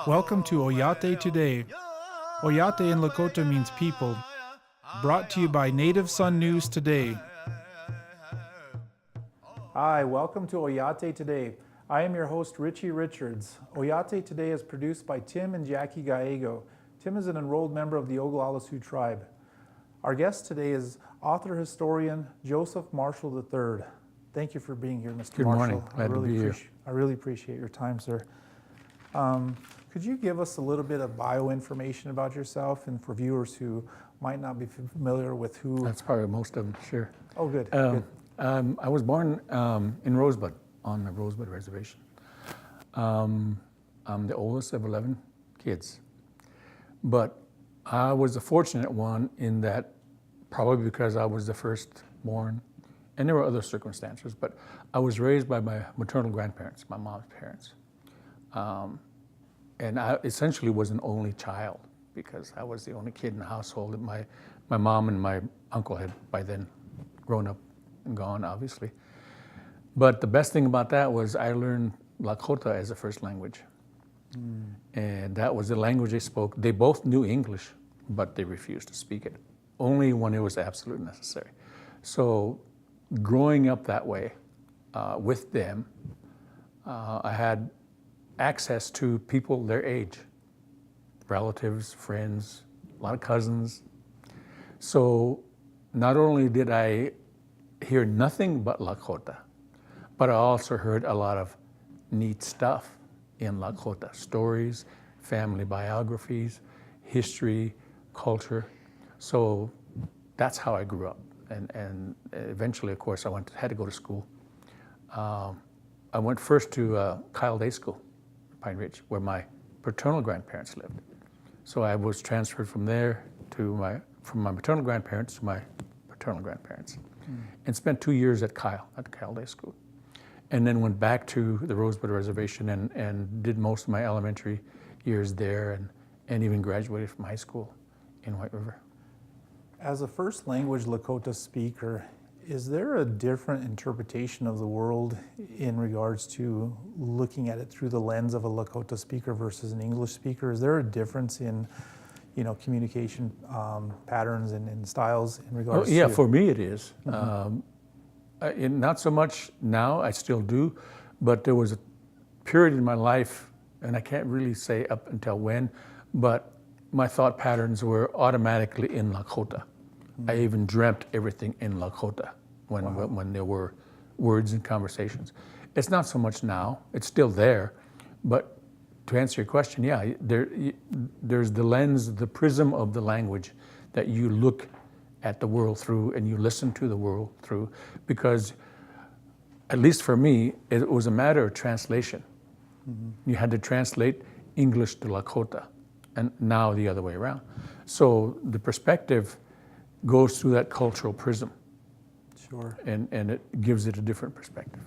Welcome to Oyate Today. Oyate in Lakota means people. Brought to you by Native Sun News Today. Hi, welcome to Oyate Today. I am your host, Richie Richards. Oyate Today is produced by Tim and Jackie Gallego. Tim is an enrolled member of the Oglala Sioux tribe. Our guest today is author-historian Joseph Marshall III. Thank you for being here, Mr. Good Marshall. morning. Glad to be here. I really appreciate your time, sir. Could you give us a little bit of bio-information about yourself, and for viewers who might not be familiar with who... That's probably most of them, sure. Oh, good. I was born in Rosebud, on the Rosebud Reservation. I'm the oldest of 11 kids. But I was the fortunate one in that, probably because I was the first born, and there were other circumstances, but I was raised by my maternal grandparents, my mom's parents. And I essentially was an only child because I was the only kid in the household. My mom and my uncle had by then grown up and gone, obviously. But the best thing about that was I learned Lakota as a first language. And that was the language they spoke. They both knew English, but they refused to speak it, only when it was absolutely necessary. So growing up that way with them, I had access to people their age, relatives, friends, a lot of cousins. So not only did I hear nothing but Lakota, but I also heard a lot of neat stuff in Lakota, stories, family biographies, history, culture. So that's how I grew up. And eventually, of course, I had to go to school. I went first to Kyle Day School, Pine Ridge, where my paternal grandparents lived. So I was transferred from there to from my maternal grandparents to my paternal grandparents, and spent 2 years at Kyle Day School. And then went back to the Rosebud Reservation and did most of my elementary years there and even graduated from high school in White River. As a first language Lakota speaker, is there a different interpretation of the world in regards to looking at it through the lens of a Lakota speaker versus an English speaker? Is there a difference in, communication patterns and styles in regards to... Yeah, for me it is. Not so much now, I still do, but there was a period in my life, and I can't really say up until when, but my thought patterns were automatically in Lakota. I even dreamt everything in Lakota when there were words and conversations. It's not so much now, it's still there, but to answer your question, yeah, there's the lens, the prism of the language that you look at the world through and you listen to the world through, because at least for me, it was a matter of translation. You had to translate English to Lakota, and now the other way around. So the perspective goes through that cultural prism. Sure. And it gives it a different perspective.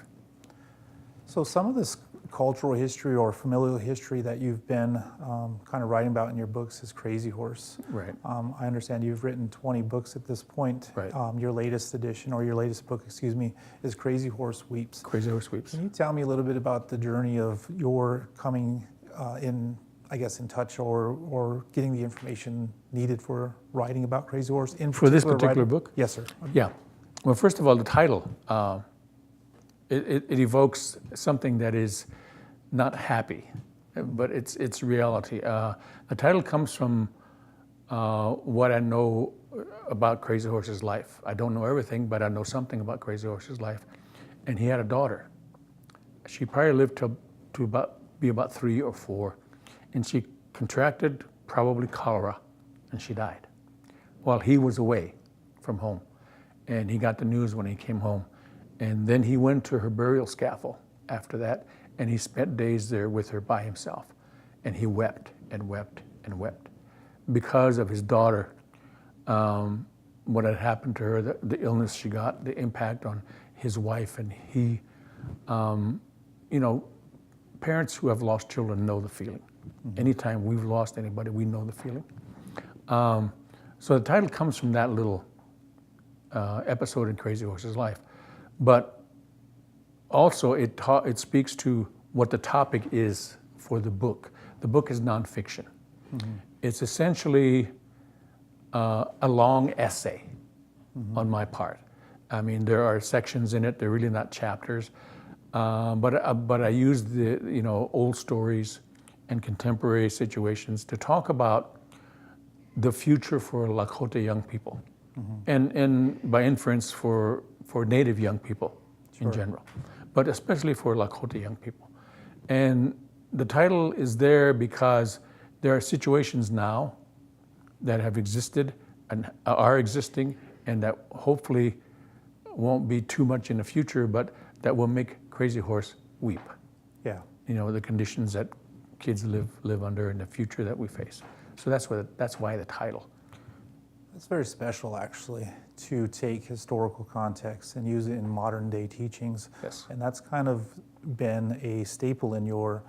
So some of this cultural history or familial history that you've been kind of writing about in your books is Crazy Horse. Right. I understand you've written 20 books at this point. Right. Your latest edition, or your latest book, excuse me, is Crazy Horse Weeps. Crazy Horse Weeps. Can you tell me a little bit about the journey of your coming in touch or getting the information needed for writing about Crazy Horse? For this particular book? Yes, sir. Yeah. Well, first of all, the title, it evokes something that is not happy, but it's reality. The title comes from what I know about Crazy Horse's life. I don't know everything, but I know something about Crazy Horse's life. And he had a daughter. She probably lived to be about 3 or 4, and she contracted probably cholera, and she died while he was away from home. And he got the news when he came home. And then he went to her burial scaffold after that, and he spent days there with her by himself. And he wept and wept and wept because of his daughter, what had happened to her, the illness she got, the impact on his wife and he. Parents who have lost children know the feeling. Anytime we've lost anybody, we know the feeling. So the title comes from that little episode in Crazy Horse's life. But also it speaks to what the topic is for the book. The book is nonfiction. It's essentially a long essay on my part. I mean, there are sections in it. They're really not chapters, but I use the old stories and contemporary situations to talk about the future for Lakota young people, and by inference for Native young people in general, but especially for Lakota young people. And the title is there because there are situations now that have existed and are existing, and that hopefully won't be too much in the future, but that will make Crazy Horse weep. Yeah. The conditions that kids live under in the future that we face. So that's why the title. It's very special, actually, to take historical context and use it in modern day teachings. Yes. And that's kind of been a staple in your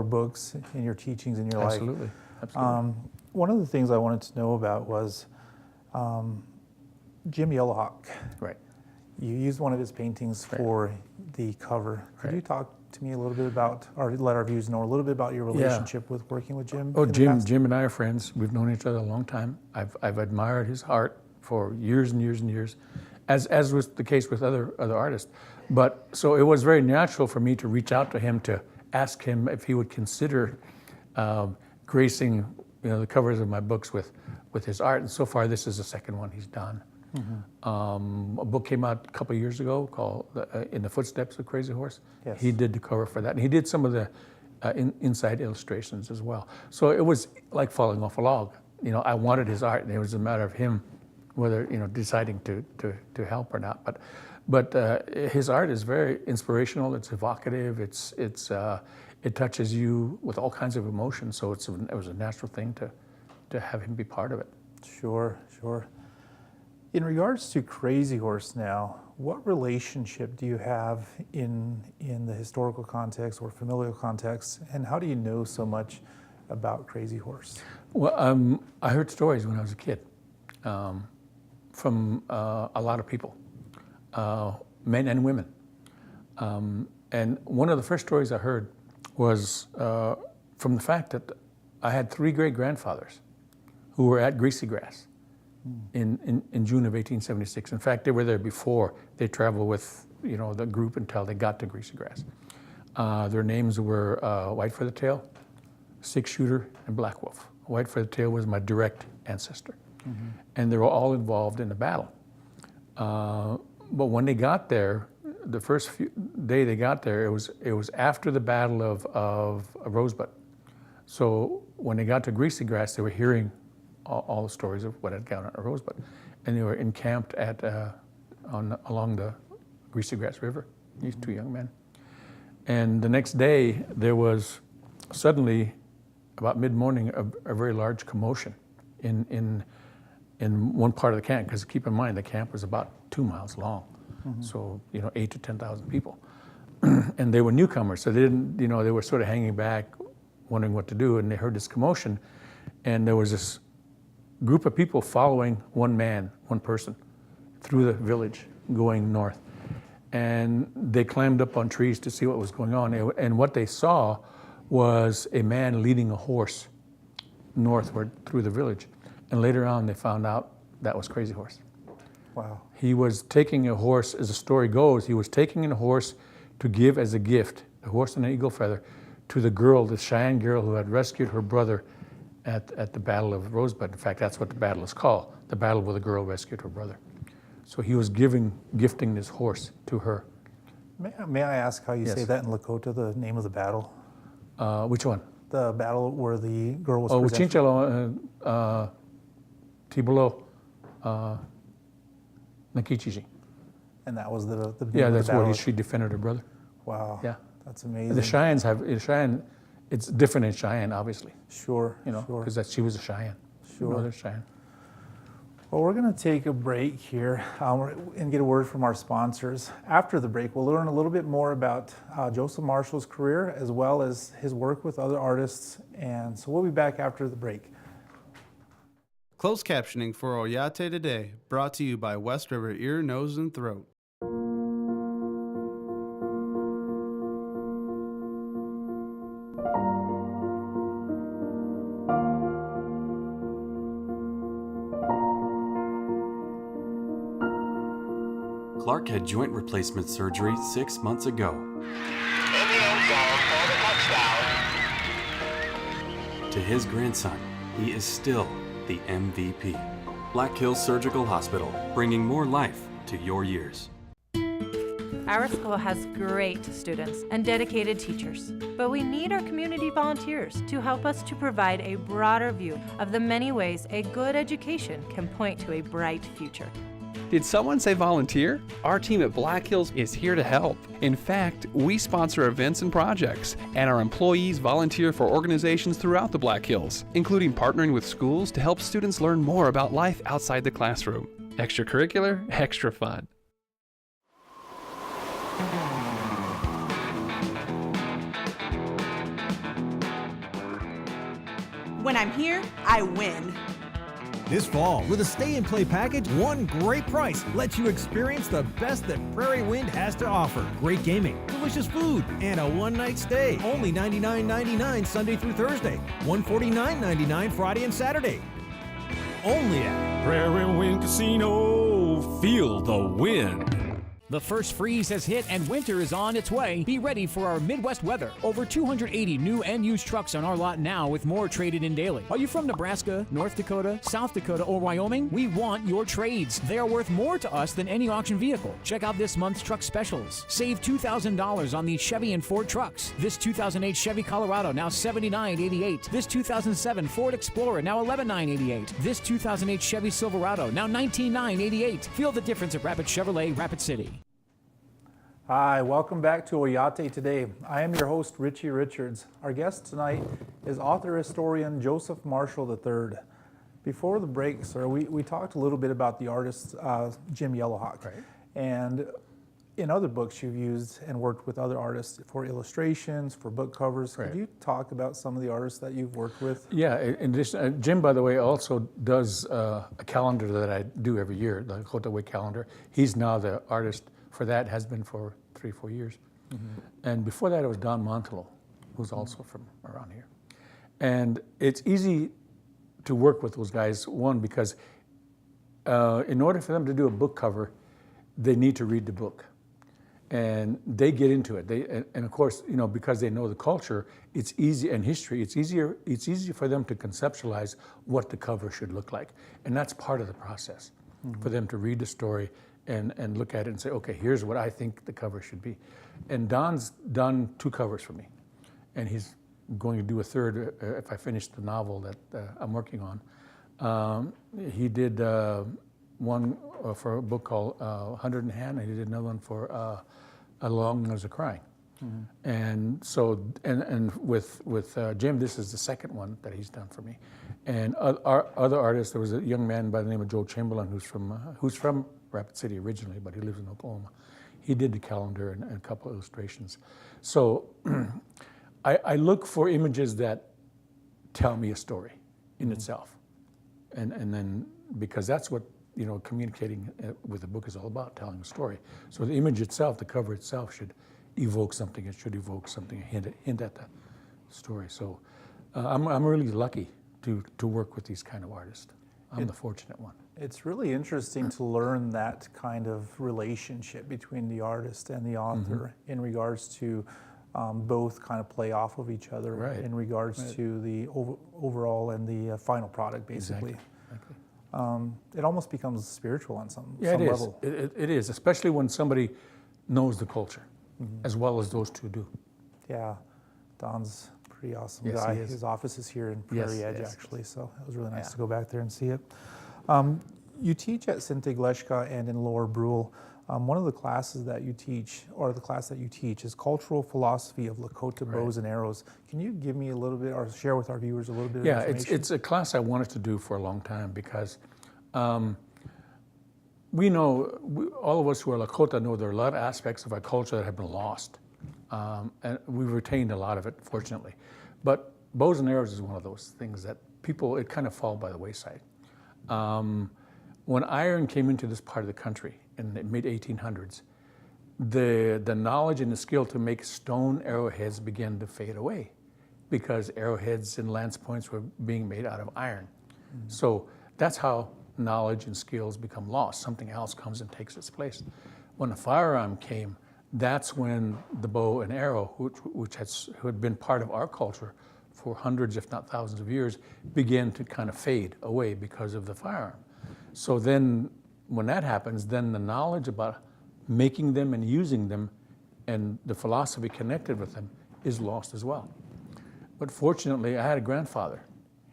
books, in your teachings, in your life. Absolutely. Absolutely. One of the things I wanted to know about was Jim Yellowhawk. Right. You used one of his paintings for the cover. Could you talk to me a little bit about, or let our viewers know a little bit about your relationship with working with Jim? Oh, Jim and I are friends. We've known each other a long time. I've admired his art for years and years and years, as was the case with other artists. But so it was very natural for me to reach out to him to ask him if he would consider gracing the covers of my books with his art. And so far, this is the second one he's done. A book came out a couple of years ago called In the Footsteps of Crazy Horse. Yes. He did the cover for that, and he did some of the inside illustrations as well. So it was like falling off a log. I wanted his art, and it was a matter of him whether deciding to help or not. But his art is very inspirational. It's evocative. It touches you with all kinds of emotions. So it was a natural thing to have him be part of it. Sure. In regards to Crazy Horse now, what relationship do you have in the historical context or familial context, and how do you know so much about Crazy Horse? Well, I heard stories when I was a kid from a lot of people, men and women. And one of the first stories I heard was from the fact that I had 3 great-grandfathers who were at Greasy Grass in June of 1876. In fact, they were there before. They traveled with the group until they got to Greasy Grass. Their names were White Feathertail, Six Shooter, and Black Wolf. White Feathertail was my direct ancestor. And they were all involved in the battle. But when they got there, the first day they got there, it was after the Battle of Rosebud. So when they got to Greasy Grass, they were hearing all the stories of what had gone on at Rosebud, and they were encamped along the Greasy Grass River. These 2 young men, and the next day there was suddenly, about mid-morning, a very large commotion in one part of the camp. Because keep in mind, the camp was about 2 miles long, so 8,000 to 10,000 people, and they were newcomers, so they didn't, they were sort of hanging back, wondering what to do, and they heard this commotion, and there was this group of people following one person, through the village going north. And they climbed up on trees to see what was going on. And what they saw was a man leading a horse northward through the village. And later on, they found out that was Crazy Horse. Wow. He was taking a horse, as the story goes, he was taking a horse to give as a gift, a horse and an eagle feather, to the girl, the Cheyenne girl who had rescued her brother at the Battle of Rosebud. In fact, that's what the battle is called, the battle where the girl rescued her brother. So he was gifting this horse to her. May I ask how you say that in Lakota, the name of the battle? Which one? The battle where the girl was presented. Uchinchalo, Tibolo, Nakichichi. And that was the yeah, that's where she defended her brother. Wow. Yeah. That's amazing. The Cheyenne, it's different in Cheyenne, obviously. Sure. Because she was a Cheyenne. Sure. Northern Cheyenne. Well, we're going to take a break here and get a word from our sponsors. After the break, we'll learn a little bit more about Joseph Marshall's career as well as his work with other artists. And so we'll be back after the break. Closed captioning for Oyate Today, brought to you by West River Ear, Nose, and Throat. Clark had joint replacement surgery 6 months ago. To his grandson, he is still the MVP. Black Hills Surgical Hospital, bringing more life to your years. Our school has great students and dedicated teachers, but we need our community volunteers to help us to provide a broader view of the many ways a good education can point to a bright future. Did someone say volunteer? Our team at Black Hills is here to help. In fact, we sponsor events and projects, and our employees volunteer for organizations throughout the Black Hills, including partnering with schools to help students learn more about life outside the classroom. Extracurricular, extra fun. When I'm here, I win. This fall, with a stay and play package, one great price lets you experience the best that Prairie Wind has to offer. Great gaming, delicious food, and a one-night stay. Only $99.99 Sunday through Thursday, $149.99 Friday and Saturday. Only at Prairie Wind Casino. Feel the wind. The first freeze has hit and winter is on its way. Be ready for our Midwest weather. Over 280 new and used trucks on our lot now, with more traded in daily. Are you from Nebraska, North Dakota, South Dakota, or Wyoming? We want your trades. They are worth more to us than any auction vehicle. Check out this month's truck specials. Save $2,000 on these Chevy and Ford trucks. This 2008 Chevy Colorado, now $79,888. This 2007 Ford Explorer, now $11,988. This 2008 Chevy Silverado, now $19,988. Feel the difference at Rapid Chevrolet, Rapid City. Hi, welcome back to Oyate Today. I am your host, Richie Richards. Our guest tonight is author-historian Joseph Marshall III. Before the break, sir, we talked a little bit about the artist Jim Yellowhawk. Right. And in other books you've used and worked with other artists for illustrations, for book covers. Right. Could you talk about some of the artists that you've worked with? Yeah, in addition, Jim, by the way, also does a calendar that I do every year, the Lakota Way calendar. He's now the artist for that, has been for 3-4 years. Mm-hmm. And before that, it was Don Montello, who's also from around here. And it's easy to work with those guys, one, because in order for them to do a book cover, they need to read the book. And they get into it. And of course, you know, because they know the culture, it's easy, and history, it's easier for them to conceptualize what the cover should look like. And that's part of the process, for them to read the story and look at it and say, okay, here's what I think the cover should be. And Don's done 2 covers for me. And he's going to do a third if I finish the novel that I'm working on. He did one for a book called 100 in Hand, and he did another one for A Long as a Crying. Mm-hmm. And so, and with Jim, this is the second one that he's done for me. And our other artists, there was a young man by the name of Joe Chamberlain who's from Rapid City originally, but he lives in Oklahoma. He did the calendar and a couple of illustrations. So I look for images that tell me a story in itself. And then, because that's what, you know, communicating with a book is all about, telling a story. So the image itself, the cover itself, should evoke something. It should evoke something, hint at the story. So I'm really lucky to work with these kind of artists. I'm the fortunate one. It's really interesting to learn that kind of relationship between the artist and the author in regards to both kind of play off of each other in regards to the overall and the final product, basically. Exactly. It almost becomes spiritual on some level. It is, especially when somebody knows the culture as well as those two do. Yeah, Don's a pretty awesome guy. His office is here in Prairie Edge, actually, so it was really nice to go back there and see it. You teach at Sintigleshka and in Lower Brule. One of the classes that you teach, or the class that you teach, is Cultural Philosophy of Lakota Bows and Arrows. Can you give me a little bit, or share with our viewers a little bit of information? It's a class I wanted to do for a long time because we know, all of us who are Lakota know there are a lot of aspects of our culture that have been lost. And we've retained a lot of it, fortunately. But bows and arrows is one of those things that people, it kind of fall by the wayside. When iron came into this part of the country in the mid-1800s, the knowledge and the skill to make stone arrowheads began to fade away because arrowheads and lance points were being made out of iron. So that's how knowledge and skills become lost. Something else comes and takes its place. When the firearm came, that's when the bow and arrow, who had been part of our culture for hundreds, if not thousands of years, began to kind of fade away because of the firearm. So then when that happens, then the knowledge about making them and using them and the philosophy connected with them is lost as well. But fortunately, I had a grandfather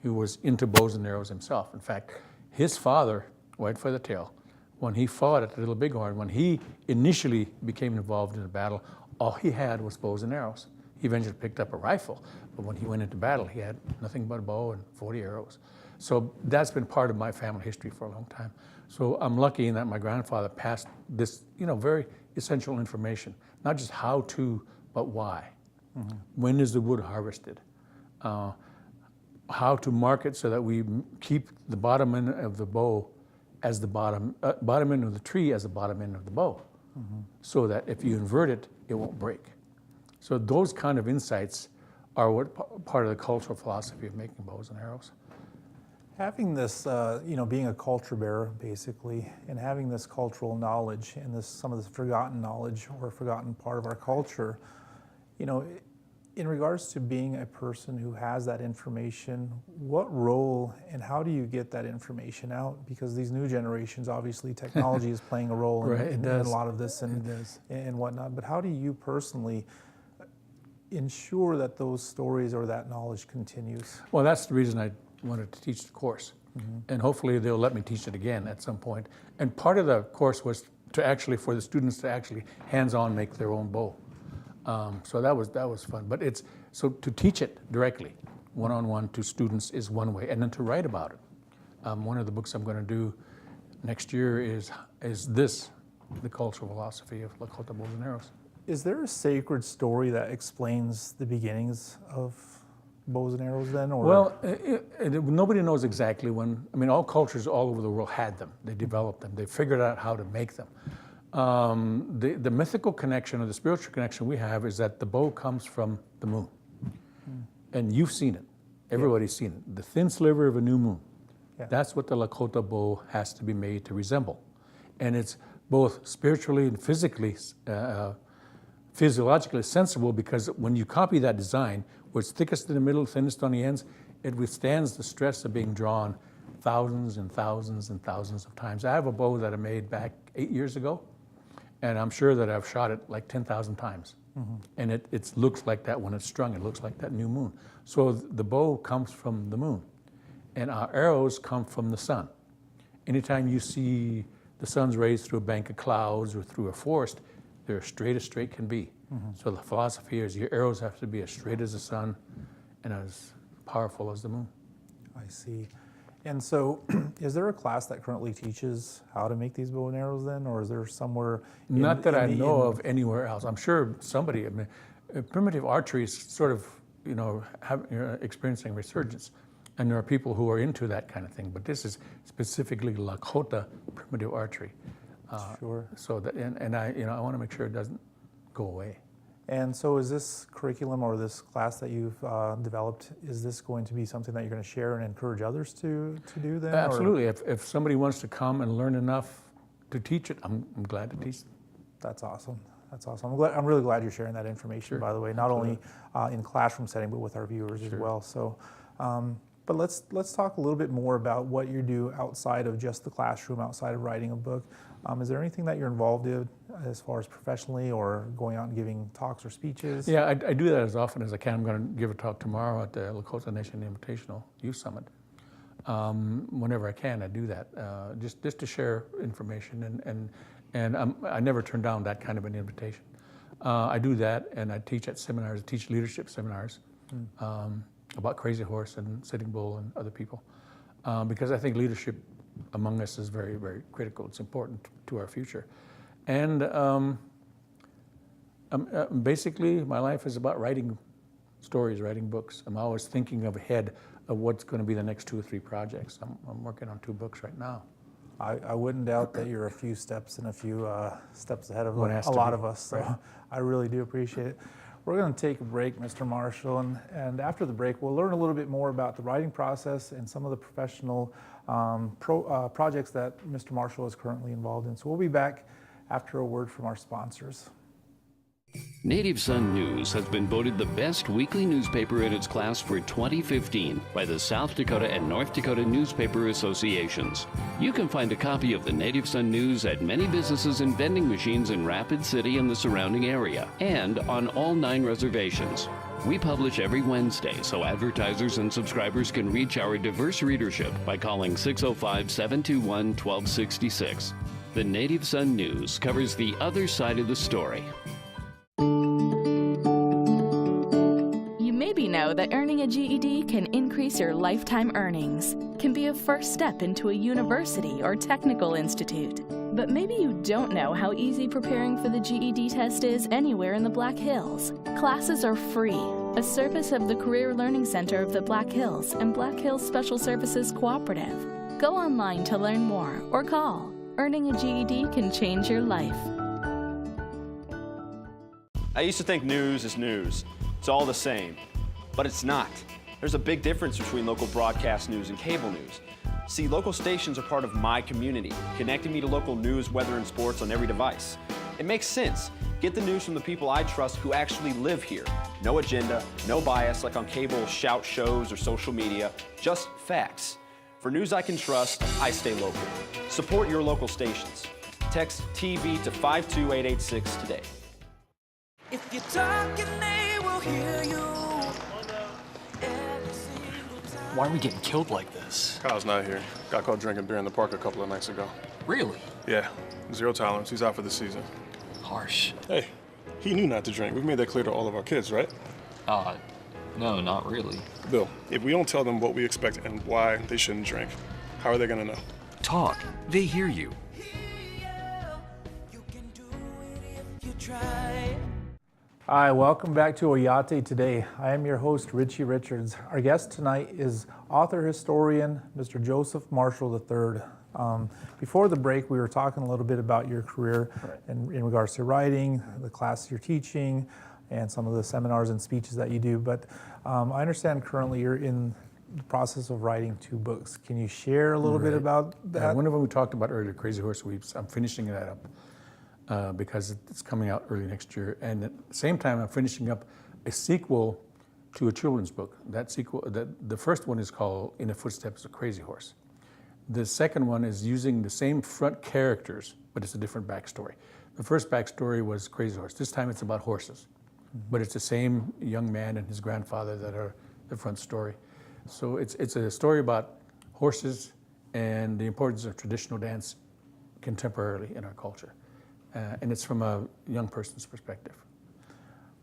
who was into bows and arrows himself. In fact, his father, White Feathertail, when he fought at Little Bighorn, when he initially became involved in a battle, all he had was bows and arrows. He eventually picked up a rifle, but when he went into battle, he had nothing but a bow and 40 arrows. So that's been part of my family history for a long time. So I'm lucky in that my grandfather passed this, very essential information, not just how to, but why. Mm-hmm. When is the wood harvested? How to mark it so that we keep the bottom end of the bow as the bottom end of the tree as the bottom end of the bow, mm-hmm. so that if you invert it, it won't break. So those kind of insights are what part of the cultural philosophy of making bows and arrows. Having this, being a culture bearer, basically, and having this cultural knowledge and some of this forgotten knowledge or forgotten part of our culture, in regards to being a person who has that information, what role and how do you get that information out? Because these new generations, obviously, technology is playing a role in a lot of this and whatnot. But how do you personally ensure that those stories or that knowledge continues? Well, that's the reason I wanted to teach the course. Mm-hmm. And hopefully they'll let me teach it again at some point. And part of the course was for the students to actually hands-on make their own bow. So that was fun. But so to teach it directly, one-on-one to students is one way, and then to write about it. One of the books I'm going to do next year is the cultural philosophy of Lakota bows and arrows. Is there a sacred story that explains the beginnings of bows and arrows then? Or? Well, nobody knows exactly when. I mean, all cultures all over the world had them. They developed them. They figured out how to make them. The mythical connection or the spiritual connection we have is that the bow comes from the moon. And you've seen it. Everybody's seen it. The thin sliver of a new moon. Yeah. That's what the Lakota bow has to be made to resemble. And it's both spiritually and physically, physiologically sensible, because when you copy that design, where it's thickest in the middle, thinnest on the ends, it withstands the stress of being drawn thousands and thousands and thousands of times. I have a bow that I made back 8 years ago, and I'm sure that I've shot it like 10,000 times. Mm-hmm. And it looks like that when it's strung. It looks like that new moon. So the bow comes from the moon, and our arrows come from the sun. Anytime you see the sun's rays through a bank of clouds or through a forest, they're as straight can be. Mm-hmm. So the philosophy is your arrows have to be as straight as the sun and as powerful as the moon. I see. And so is there a class that currently teaches how to make these bow and arrows then, or is there somewhere? Not that I know of anywhere else. I'm sure somebody, primitive archery is sort of, experiencing resurgence. And there are people who are into that kind of thing, but this is specifically Lakota primitive archery. Sure. So that, and I want to make sure it doesn't go away. And so is this curriculum or this class that you've developed, is this going to be something that you're going to share and encourage others to do then? Absolutely. If somebody wants to come and learn enough to teach it, I'm glad to teach them. That's awesome. That's awesome. I'm really glad you're sharing that information, sure. By the way, not only in classroom setting, but with our viewers as well. So, but let's talk a little bit more about what you do outside of just the classroom, outside of writing a book. Is there anything that you're involved in as far as professionally or going out and giving talks or speeches? Yeah, I do that as often as I can. I'm going to give a talk tomorrow at the Lakota Nation Invitational Youth Summit. Whenever I can, I do that, just to share information, and I never turn down that kind of an invitation. I do that, and I teach at seminars. I teach leadership seminars about Crazy Horse and Sitting Bull and other people, because I think leadership among us is very, very critical. It's important to our future. And basically, my life is about writing stories, writing books. I'm always thinking ahead of what's going to be the next 2 or 3 projects. I'm working on 2 books right now. I wouldn't doubt that you're a few steps and a few steps ahead of a lot of us. So right. I really do appreciate it. We're going to take a break, Mr. Marshall, and after the break, we'll learn a little bit more about the writing process and some of the professional projects that Mr. Marshall is currently involved in. So we'll be back after a word from our sponsors. Native Son News has been voted the best weekly newspaper in its class for 2015 by the South Dakota and North Dakota Newspaper Associations. You can find a copy of the Native Son News at many businesses and vending machines in Rapid City and the surrounding area, and on all 9 reservations. We publish every Wednesday, so advertisers and subscribers can reach our diverse readership by calling 605-721-1266. The Native Son News covers the other side of the story. You maybe know that earning a GED can increase your lifetime earnings, can be a first step into a university or technical institute. But maybe you don't know how easy preparing for the GED test is anywhere in the Black Hills. Classes are free, a service of the Career Learning Center of the Black Hills and Black Hills Special Services Cooperative. Go online to learn more or call. Earning a GED can change your life. I used to think news is news. It's all the same. But it's not. There's a big difference between local broadcast news and cable news. See, local stations are part of my community, connecting me to local news, weather, and sports on every device. It makes sense. Get the news from the people I trust who actually live here. No agenda, no bias like on cable shout shows or social media, just facts. For news I can trust, I stay local. Support your local stations. Text TV to 52886 today. If you're talking, they will hear you. Why are we getting killed like this? Kyle's not here. Got caught drinking beer in the park a couple of nights ago. Really? Yeah. 0 tolerance. He's out for the season. Harsh. Hey, he knew not to drink. We've made that clear to all of our kids, right? No, not really. Bill, if we don't tell them what we expect and why they shouldn't drink, how are they gonna know? Talk. They hear you. Hi, welcome back to Oyate Today. I am your host, Richie Richards. Our guest tonight is author-historian, Mr. Joseph Marshall III. Before the break, we were talking a little bit about your career in regards to writing, the classes you're teaching, and some of the seminars and speeches that you do. But I understand currently you're in the process of writing 2 books. Can you share a little bit about that? One of them we talked about earlier, Crazy Horse Weeps. I'm finishing that up. Because it's coming out early next year. And at the same time, I'm finishing up a sequel to a children's book. That sequel, the first one is called In the Footsteps of Crazy Horse. The second one is using the same front characters, but it's a different backstory. The first backstory was Crazy Horse. This time it's about horses, but it's the same young man and his grandfather that are the front story. So it's a story about horses and the importance of traditional dance contemporarily in our culture. And it's from a young person's perspective.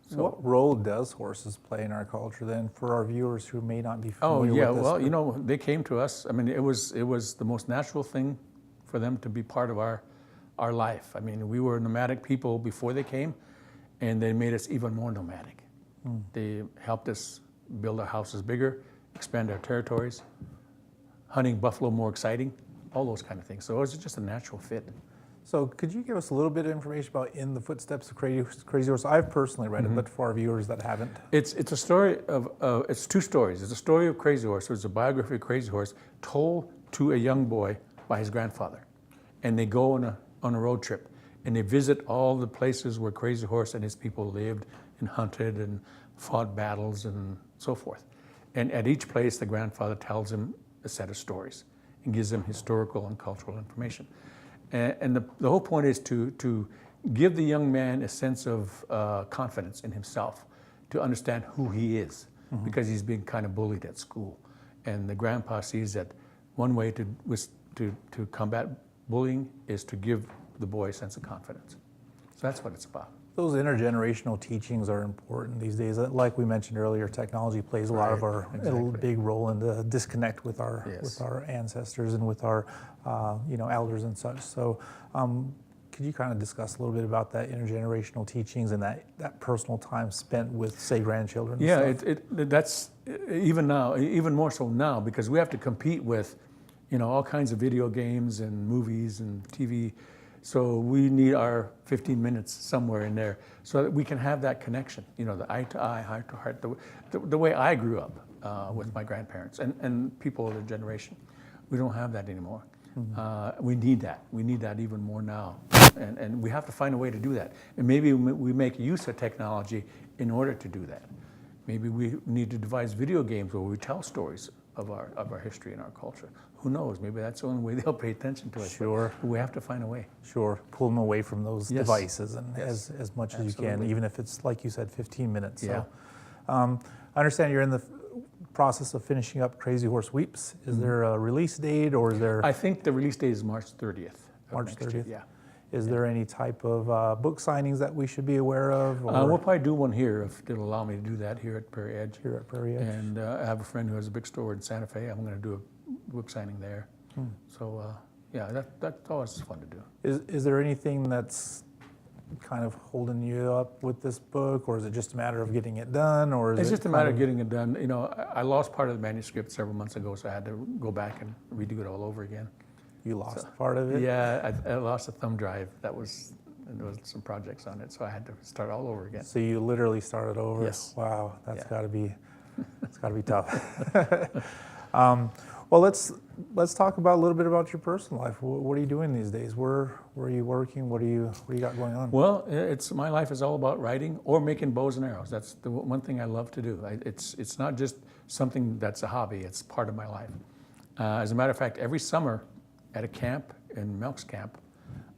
So, what role does horses play in our culture then for our viewers who may not be familiar with this? Well, you know, they came to us. I mean, it was the most natural thing for them to be part of our life. I mean, we were nomadic people before they came, and they made us even more nomadic. They helped us build our houses bigger, expand our territories, hunting buffalo more exciting, all those kind of things. So it was just a natural fit. So could you give us a little bit of information about In the Footsteps of Crazy Horse? I've personally read it, but for our viewers that haven't. It's a story of, it's 2 stories. It's a story of Crazy Horse. So it's a biography of Crazy Horse told to a young boy by his grandfather. And they go on a road trip and they visit all the places where Crazy Horse and his people lived and hunted and fought battles and so forth. And at each place, the grandfather tells him a set of stories and gives him historical and cultural information. And the whole point is to give the young man a sense of confidence in himself, to understand who he is, because he's being kind of bullied at school. And the grandpa sees that one way to combat bullying is to give the boy a sense of confidence. So that's what it's about. Those intergenerational teachings are important these days. Like we mentioned earlier, technology plays a lot of a big role in the disconnect with our ancestors and with our elders and such. So could you kind of discuss a little bit about that intergenerational teachings and that personal time spent with, say, grandchildren? That's even now, even more so now, because we have to compete with all kinds of video games and movies and TV. So we need our 15 minutes somewhere in there so that we can have that connection, the eye to eye, heart to heart, the way I grew up with my grandparents and people of their generation. We don't have that anymore. We need that. We need that even more now. And we have to find a way to do that. And maybe we make use of technology in order to do that. Maybe we need to devise video games where we tell stories of our history and our culture. Who knows? Maybe that's the only way they'll pay attention to it. Sure. But we have to find a way. Sure. Pull them away from those devices and Yes. as much as you Absolutely. can, even if it's, like you said, 15 minutes. Yeah. So, I understand you're in the process of finishing up Crazy Horse Weeps. Is there a release date, or is there? I think the release date is March 30th. of March next year. 30th? Yeah. Is there any type of book signings that we should be aware of? Or We'll probably do one here if it'll allow me to do that here at Prairie Edge. Here at Prairie Edge. And I have a friend who has a big store in Santa Fe. I'm going to do a book signing there. So yeah, that's always fun to do. Is there anything that's kind of holding you up with this book, or is it just a matter of getting it done, or is It's it just a matter of getting it done. You know, I lost part of the manuscript several months ago, so I had to go back and redo it all over again. You lost part of it? Yeah, I lost a thumb drive. There was some projects on it, so I had to start all over again. So you literally started over? Yes. Wow, that's Yeah. got to be, it's got to be tough. Well, let's talk about a little bit about your personal life. What are you doing these days? Where are you working? What do you got going on? Well, my life is all about writing or making bows and arrows. That's the one thing I love to do. It's not just something that's a hobby. It's part of my life. As a matter of fact, every summer at a camp in Melk's Camp,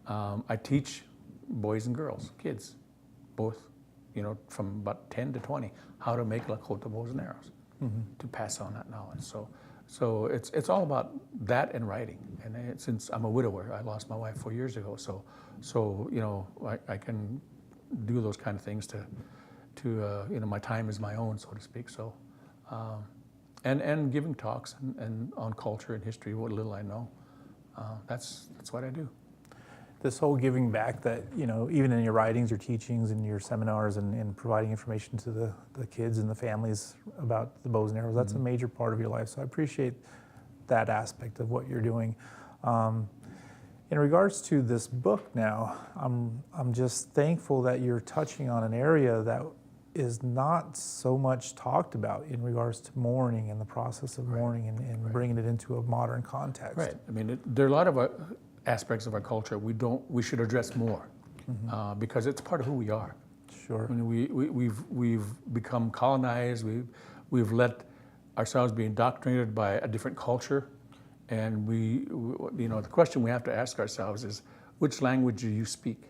I teach boys and girls, kids, both, from about 10 to 20, how to make Lakota bows and arrows, to pass on that knowledge. So it's all about that and writing. And since I'm a widower, I lost my wife 4 years ago. So I can do those kind of things to my time is my own, so to speak. So, and giving talks and on culture and history, what little I know. That's what I do. This whole giving back that, even in your writings, your teachings, and your seminars, and providing information to the kids and the families about the bows and arrows, that's a major part of your life. So I appreciate that aspect of what you're doing. In regards to this book now, I'm just thankful that you're touching on an area that is not so much talked about in regards to mourning and the process of mourning and bringing it into a modern context. Right. I mean, there are a lot of aspects of our culture we should address more because it's part of who we are. Sure. I mean, we've become colonized. We've let ourselves be indoctrinated by a different culture, and the question we have to ask ourselves is, which language do you speak?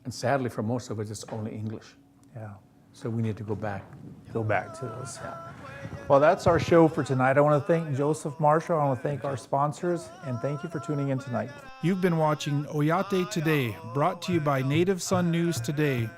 And sadly, for most of us, it's only English. Yeah. So we need to go back. Go back to those. Yeah. Well, that's our show for tonight. I want to thank Joseph Marshall. I want to thank our sponsors, and thank you for tuning in tonight. You've been watching Oyate Today, brought to you by Native Son News Today.